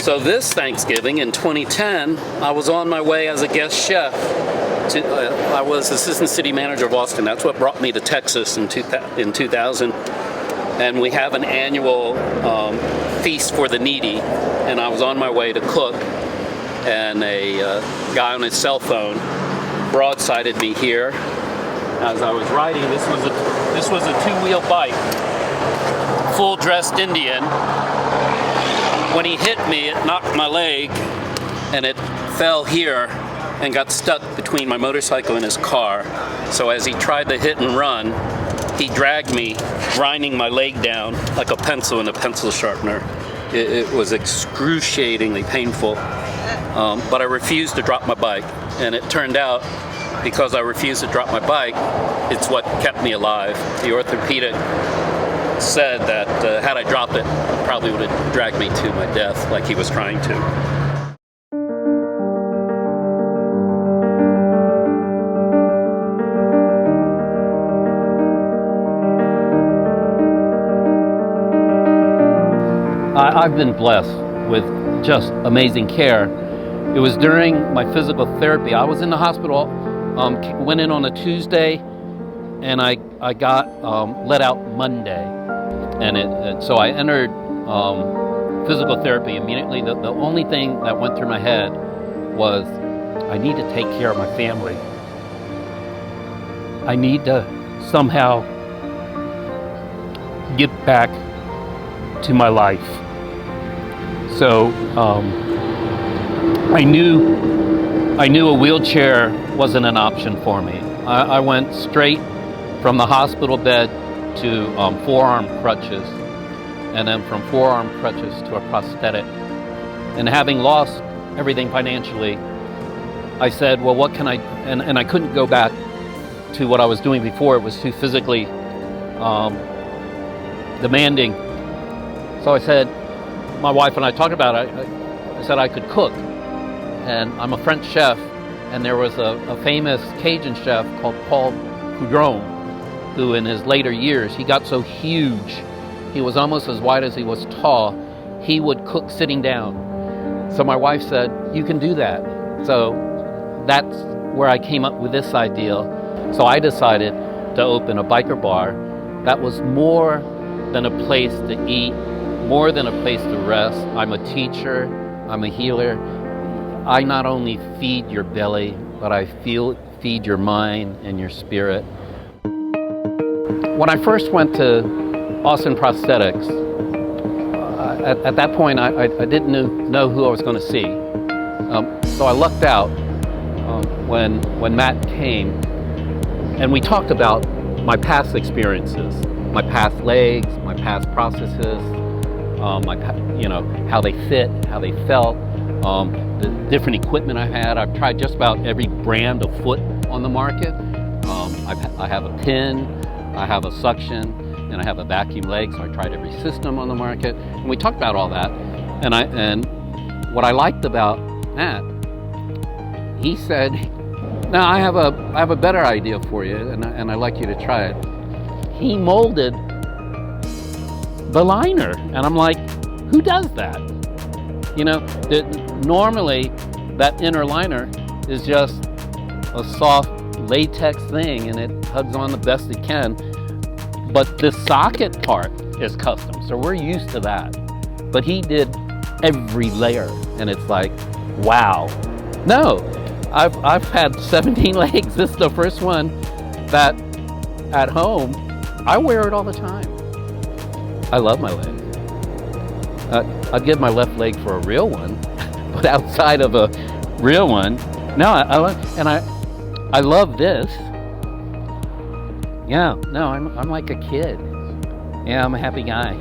So this Thanksgiving in 2010, I was on my way as a guest chef. I was assistant city manager of Austin. That's what brought me to Texas in 2000. And we have an annual feast for the needy. And I was on my way to cook, and a guy on his cell phone broadsided me here as I was riding. This was a two-wheel bike, full-dressed Indian. When he hit me, it knocked my leg, and it fell here and got stuck between my motorcycle and his car. So as he tried to hit and run, he dragged me, grinding my leg down like a pencil in a pencil sharpener. It was excruciatingly painful, but I refused to drop my bike. And it turned out, because I refused to drop my bike, it's what kept me alive. The orthopedic said that had I dropped it, probably would have dragged me to my death like he was trying to. I've been blessed with just amazing care. It was during my physical therapy. I was in the hospital, went in on a Tuesday, and I got let out Monday. And so I entered physical therapy immediately. The only thing that went through my head was, I need to take care of my family. I need to somehow get back to my life. So I knew a wheelchair wasn't an option for me. I went straight from the hospital bed to forearm crutches, and then from forearm crutches to a prosthetic. And having lost everything financially, I said, well, what can I, and I couldn't go back to what I was doing before. It was too physically demanding. So I said, my wife and I talked about it, I said I could cook. And I'm a French chef, and there was a famous Cajun chef called Paul Coudron, who in his later years, he got so huge, he was almost as wide as he was tall, he would cook sitting down. So my wife said, you can do that. So that's where I came up with this idea. So I decided to open a biker bar that was more than a place to eat, more than a place to rest. I'm a teacher, I'm a healer. I not only feed your belly, but I feed your mind and your spirit. When I first went to Austin Prosthetics, at that point I didn't know who I was going to see. So I lucked out when Matt came, and we talked about my past experiences, my past legs, my past processes, how they fit, how they felt, the different equipment I had. I've tried just about every brand of foot on the market. I have a pin, I have a suction, and I have a vacuum leg, so I tried every system on the market. And we talked about all that. And what I liked about Matt, he said, now I have a better idea for you, and I'd like you to try it. He molded the liner, and I'm like, who does that? Normally that inner liner is just a soft latex thing, and it hugs on the best it can. But the socket part is custom, so we're used to that. But he did every layer, and it's like, wow. No, I've had 17 legs. This is the first one that at home, I wear it all the time. I love my legs. I'd give my left leg for a real one, but outside of a real one, no, I love this. Yeah, no, I'm like a kid. Yeah, I'm a happy guy.